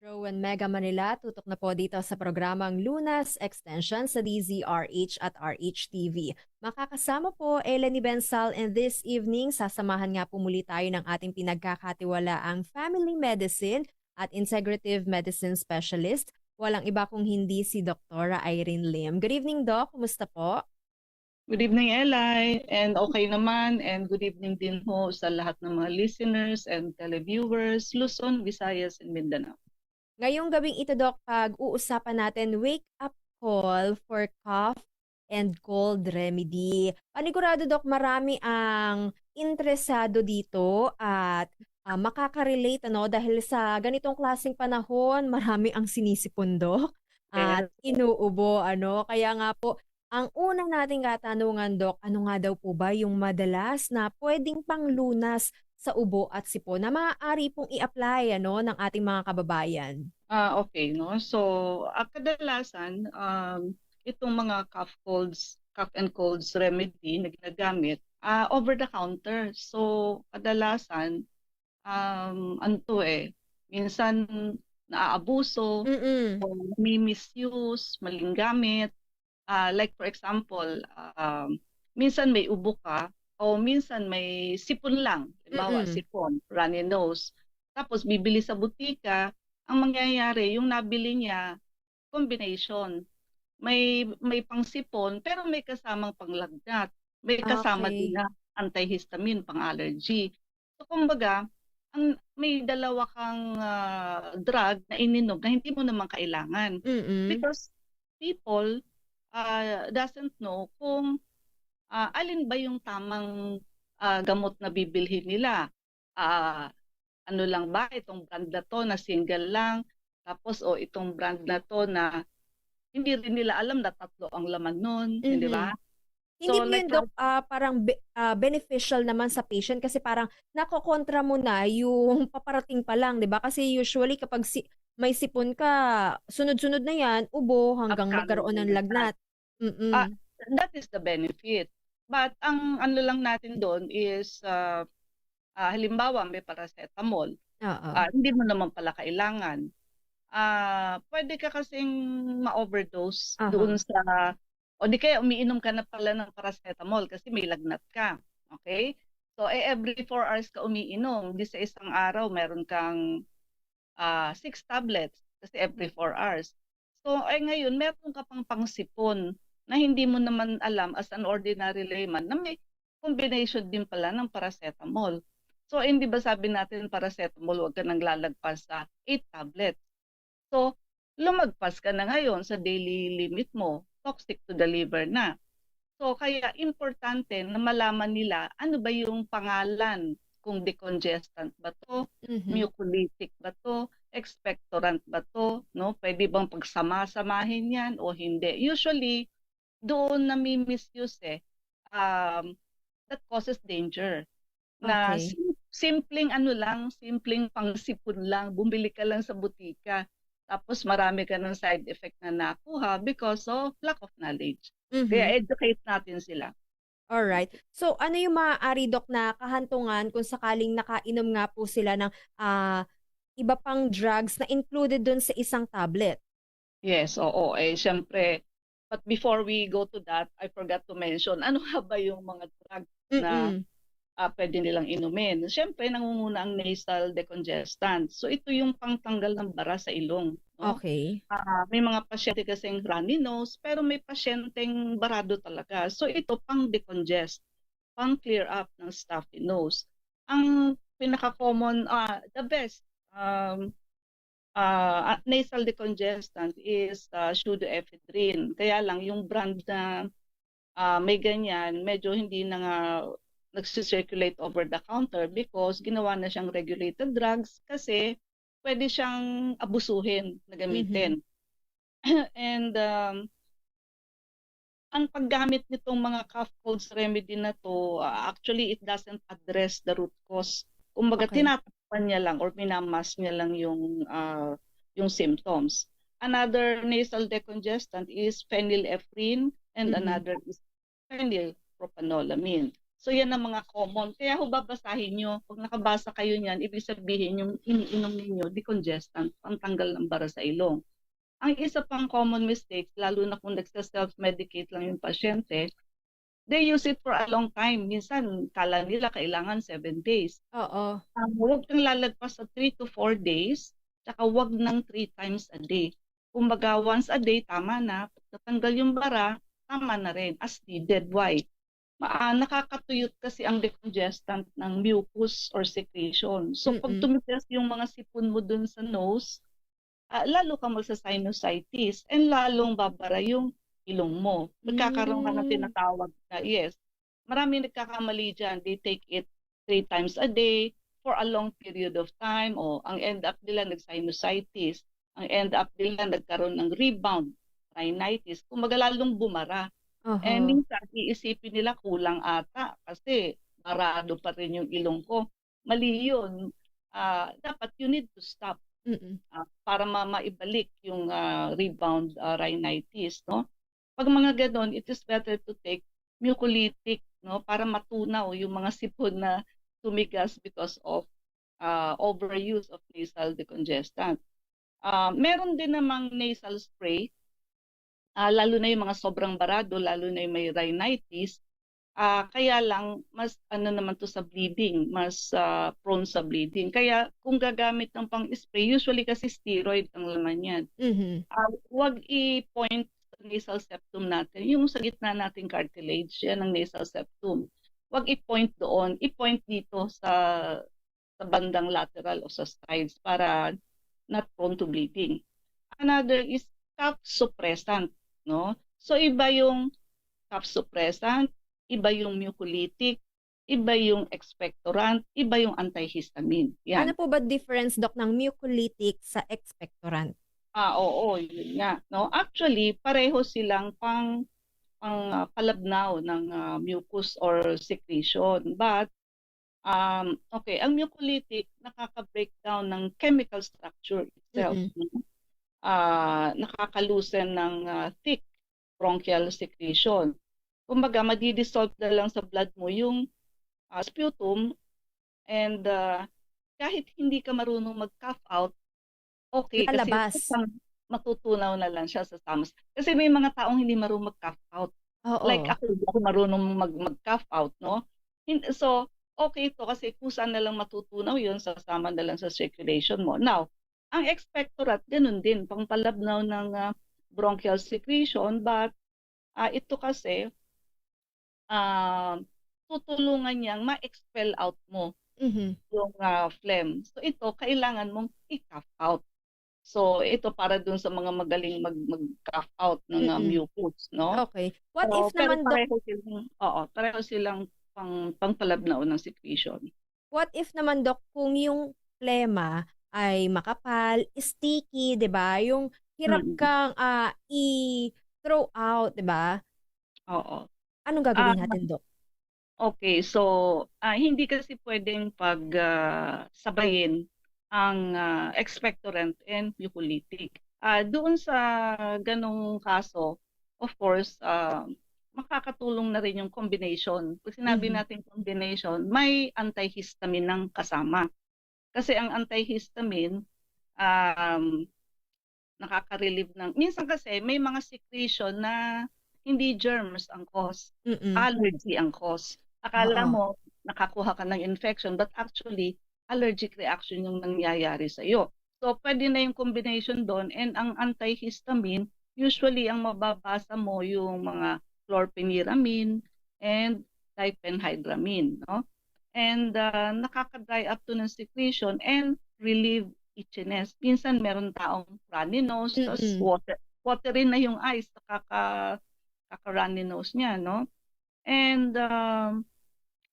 Rowan Mega Manila, tutok na po dito sa programang Lunas Extension sa DZRH at RHTV. Makakasama po Eleni Bensal, and this evening sasamahan nga po muli tayo ng ating pinagkakatiwalaang Family Medicine at Integrative Medicine Specialist. Walang iba kung hindi si Dr. Irene Lim. Good evening, Doc. Kumusta po? Good evening, Eli, and okay naman, and good evening din ho sa lahat ng mga listeners and televiewers, Luzon, Visayas, and Mindanao. Ngayong gabing ito, Doc, pag-uusapan natin wake up call for cough and cold remedy. Panigurado, Doc, marami ang interesado dito at makaka-relate ano, dahil sa ganitong klaseng panahon, marami ang sinisipon, Doc, Yes. at inuubo. Ano. Kaya nga po, ang unang nating katanungan, Doc, ano nga daw po ba yung madalas na pwedeng panglunas sa ubo at sipon na maaari pong i-apply ano, ng ating mga kababayan? Okay, no? So, kadalasan, itong mga cough and colds remedy na ginagamit, over the counter. So, kadalasan, ano to minsan naaabuso, o Mm. misuse, maling gamit. Like for example, minsan may ubo ka o minsan may sipon lang. Halimbawa, Mm. sipon, runny nose. Tapos bibili sa butika, ang mangyayari, yung nabili niya, combination. May pangsipon pero may kasamang panglagnat. May kasama din Okay. na antihistamine, pang-allergy. So kumbaga, may dalawa kang drug na ininom na hindi mo naman kailangan. Mm. Because people doesn't know kung alin ba yung tamang gamot na bibilhin nila. Ah, ano lang ba, itong brand na to na single lang, tapos itong brand na to na hindi rin nila alam na tatlo ang laman nun, hindi ba? Mhm. Hindi So ba like yun, Doc, parang beneficial naman sa patient kasi parang nakokontra mo na yung paparating pa lang, 'di ba? Kasi usually kapag may sipon ka, sunod-sunod na yan, ubo hanggang upcoming magkaroon na ng lagnat. lagnat. Ah, Mm. that is the benefit. But ang ano lang natin doon is halimbawa may paracetamol, Oo. hindi mo naman pala kailangan. Pwede ka kasing ma-overdose doon Aha. sa o di kaya umiinom ka na pala ng paracetamol kasi may lagnat ka, okay? So, every 4 hours ka umiinom, di sa isang araw meron kang 6 tablets kasi every 4 hours. So, ngayon meron ka pang pangsipon na hindi mo naman alam as an ordinary layman na may combination din pala ng paracetamol. So, hindi ba sabi natin paracetamol, huwag ka nang lalagpas sa 8 tablets. So, lumagpas ka na ngayon sa daily limit mo, toxic to the liver na. So, kaya importante na malaman nila ano ba yung pangalan, kung decongestant ba to, Mhm. mucolytic ba to, expectorant ba to, no? Pwede bang pagsama-samahin yan o hindi? Usually, doon nami-misuse that causes danger. Na Okay. simpleng ano lang, simpleng pangsipon lang, bumili ka lang sa butika. Tapos marami ka ng side effect na nakuha because of lack of knowledge. Mhm. Kaya educate natin sila. Alright. So, ano yung maaari, Doc, na kahantungan kung sakaling nakainom nga po sila ng iba pang drugs na included dun sa isang tablet? Yes, oo. Siyempre, but before we go to that, I forgot to mention, ano nga ba yung mga drugs na Mm. pwede nilang inumin? Siyempre, nangunguna ang nasal decongestant. So, ito yung pangtanggal ng bara sa ilong. No? Okay. May mga pasyente kasing runny nose, pero may pasyenteng barado talaga. So, ito pang decongest, pang clear up ng stuffy nose. Ang pinaka-common, the best nasal decongestant is pseudoephedrine. Kaya lang yung brand na may ganyan, medyo hindi na nga nagsisirculate over the counter because ginawa na siyang regulated drugs kasi pwede siyang abusuhin na Mhm. gamitin. And ang paggamit nitong mga cough colds remedy na to, actually it doesn't address the root cause. Kumbaga Okay. tinatakpan niya lang or minamask niya lang yung symptoms. Another nasal decongestant is phenylephrine and Mhm. another is phenylpropanolamine. So yan ang mga common. Kaya ho babasahin nyo, pag nakabasa kayo niyan, ibig sabihin yung iniinom ninyo, decongestant, pantanggal ng bara sa ilong. Ang isa pang common mistakes, lalo na kung nagsa-self-medicate lang yung pasyente, they use it for a long time. Minsan, kala nila kailangan 7 days. Oo. Huwag kang lalagpas sa 3 to 4 days, tsaka huwag ng 3 times a day. Kumbaga, once a day, tama na. Pag natanggal yung bara, tama na rin, as needed. Why? Nakakatuyot kasi ang decongestant ng mucus or secretion. So pag Mm-mm. tumigas yung mga sipon mo dun sa nose, lalo ka magsa-sinusitis and lalong babara yung ilong mo. Magkakaroon ka ng Mm. tinatawag na, yes, marami nagkakamali dyan. They take it 3 times a day for a long period of time o ang end up nila nag-sinusitis. Ang end up nila nagkaroon ng rebound, rhinitis. Kumbaga lalong bumara. Oho. Minsan iisipin nila kulang ata kasi barado pa rin yung ilong ko. Mali yun. Dapat you need to stop Mm-mm. para maibalik yung rebound rhinitis. No? Pag mga ganon, it is better to take mucolytic, no, para matunaw yung mga sipon na tumigas because of overuse of nasal decongestant. Meron din namang nasal spray, lalo na yung mga sobrang barado, lalo na yung may rhinitis. Kaya lang, mas ano naman to sa bleeding, mas prone sa bleeding. Kaya kung gagamit ng pang-spray, usually kasi steroid ang laman yan. Mhm. Huwag i-point sa nasal septum natin. Yung sa gitna nating cartilage, yan ang nasal septum. Huwag i-point doon. I-point dito sa bandang lateral o sa sides para not prone to bleeding. Another is cough suppressant. No? So iba yung cough suppressant, iba yung mucolytic, iba yung expectorant, iba yung antihistamine. Ano Yan. po ba difference, Doc, ng mucolytic sa expectorant? Oo, yun nga. No? Actually, pareho silang palabnaw ng mucus or secretion. But, okay, ang mucolytic nakaka-breakdown ng chemical structure itself. Mm-mm. Nakaka-loosen ng thick bronchial secretion. Kumbaga, madidissolve na lang sa blood mo yung sputum and kahit hindi ka marunong mag-cough out, okay, kasi Lalabas. matutunaw na lang siya sa SAMS. Kasi may mga taong hindi marunong mag-cough out. Like Oo. ako, hindi ako marunong mag-cough out, no? So, okay to kasi kusa na lang matutunaw yun, sasama na lang sa circulation mo. Now, ang expectorant, ganun din, pangpalabnaw ng bronchial secretion, but ito kasi, tutulungan niyang ma-expel out mo Mhm. yung phlegm. So ito, kailangan mong i-cough out. So ito para dun sa mga magaling mag-cough out ng Mm. mucus, no? Okay. What So, if pero naman, Doc, pareho silang pangpalabnaw ng secretion. kung yung plema ay makapal, sticky, 'di ba? Yung hirap Mm. kang i-throw out, 'di ba? Oo. Anong Ah, gagawin natin, Doc? okay, so hindi kasi pwedeng sabayin ang expectorant and mucolytic. Doon sa ganong kaso, of course, makakatulong na rin yung combination. Pag sinabi Mhm. natin combination, may antihistamine ng kasama. Kasi ang antihistamine, um, nakaka-relieve ng... Minsan kasi may mga secretion na hindi germs ang cause, Mm. allergy ang cause. Akala Oo. mo nakakuha ka ng infection but actually allergic reaction yung nangyayari sa iyo. So pwede na yung combination doon and ang antihistamine usually ang mababasa mo yung mga chlorpheniramine and diphenhydramine, no? And nakaka-dry up to ng secretion and relieve itchiness. Minsan meron taong runny nose, tapos Mm. watery na yung eyes, kaka-runny nose niya, no? And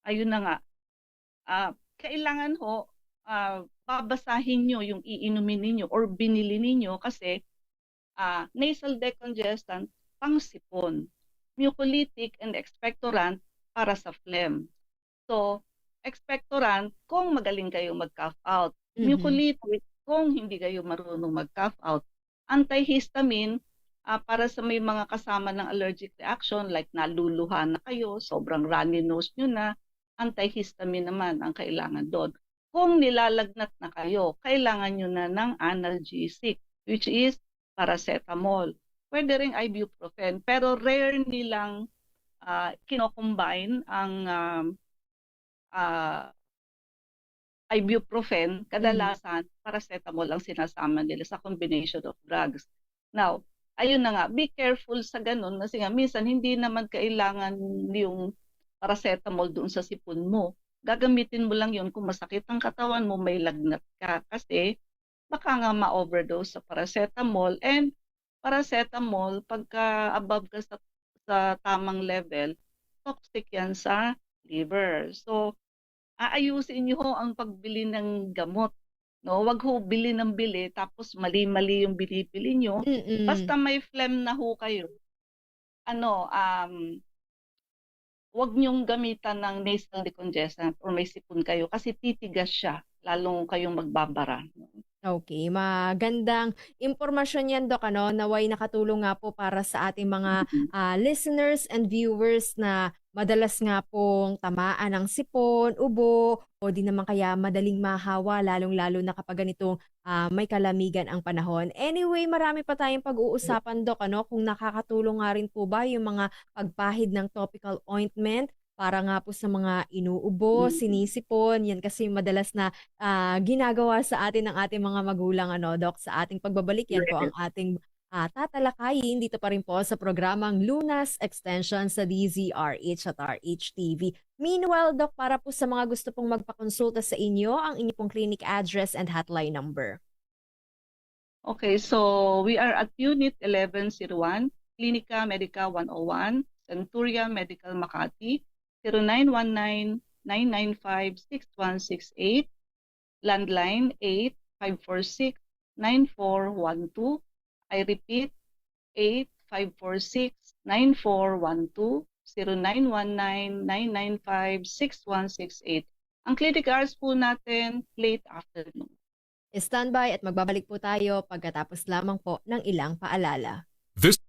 ayun na nga, kailangan ho, babasahin nyo yung iinumin ninyo or binili ninyo kasi nasal decongestant, pangsipon. Mucolytic and expectorant para sa phlegm. So, expectorant kung magaling kayo mag-cough out. Mhm. Mucolytic kung hindi kayo marunong mag-cough out. Antihistamine para sa may mga kasama ng allergic reaction like naluluha na kayo, sobrang runny nose nyo na, antihistamine naman ang kailangan doon. Kung nilalagnat na kayo, kailangan nyo na ng analgesic, which is paracetamol. Pwede ring ibuprofen, pero rare nilang kinocombine ang ibuprofen. Kadalasan, paracetamol ang sinasama nila sa combination of drugs. Now, ayun na nga, be careful sa ganun kasi nga minsan hindi naman kailangan yung paracetamol doon sa sipon mo. Gagamitin mo lang yun kung masakit ang katawan mo, may lagnat ka. Kasi baka nga ma-overdose sa paracetamol, and paracetamol, pagka above ka sa tamang level, toxic yan sa liver. So, aayusin niyo ho ang pagbili ng gamot. No, wag ho bili ng bili tapos mali-mali yung binibili niyo. Mm. Basta may phlegm na ho kayo. Ano, wag niyong gamitan ng nasal decongestant or may sipon kayo kasi titigas siya lalong kayong magbabara. Okay, magandang impormasyon 'yan, Doc, ano, naway nakatulong nga po para sa ating mga, Mm. listeners and viewers na madalas nga pong tamaan ng sipon, ubo, o di naman kaya madaling mahawa lalong-lalo na kapag ganitong, may kalamigan ang panahon. Anyway, marami pa tayong pag-uusapan, Doc, ano, kung nakakatulong nga rin po ba yung mga pagpahid ng topical ointment para nga po sa mga inuubo, Mm. sinisipon, 'yan kasi madalas na ginagawa sa atin ng ating mga magulang, ano, Doc. Sa ating pagbabalik, yan po ang Yes. ating tatalakayin dito pa rin po sa programang Lunas Extension sa DZRH at RHTV. Meanwhile, Doc, para po sa mga gusto pong magpakonsulta sa inyo, ang inyo pong clinic address and hotline number. Okay, so we are at Unit 1101, Clinica Medica 101, Centuria Medical Makati, 0919-995-6168, landline 8-546-9412. I repeat, 8-546-9412, 0919-995-6168. Ang clinic hours po natin, late afternoon. Standby at magbabalik po tayo pagkatapos lamang po ng ilang paalala. This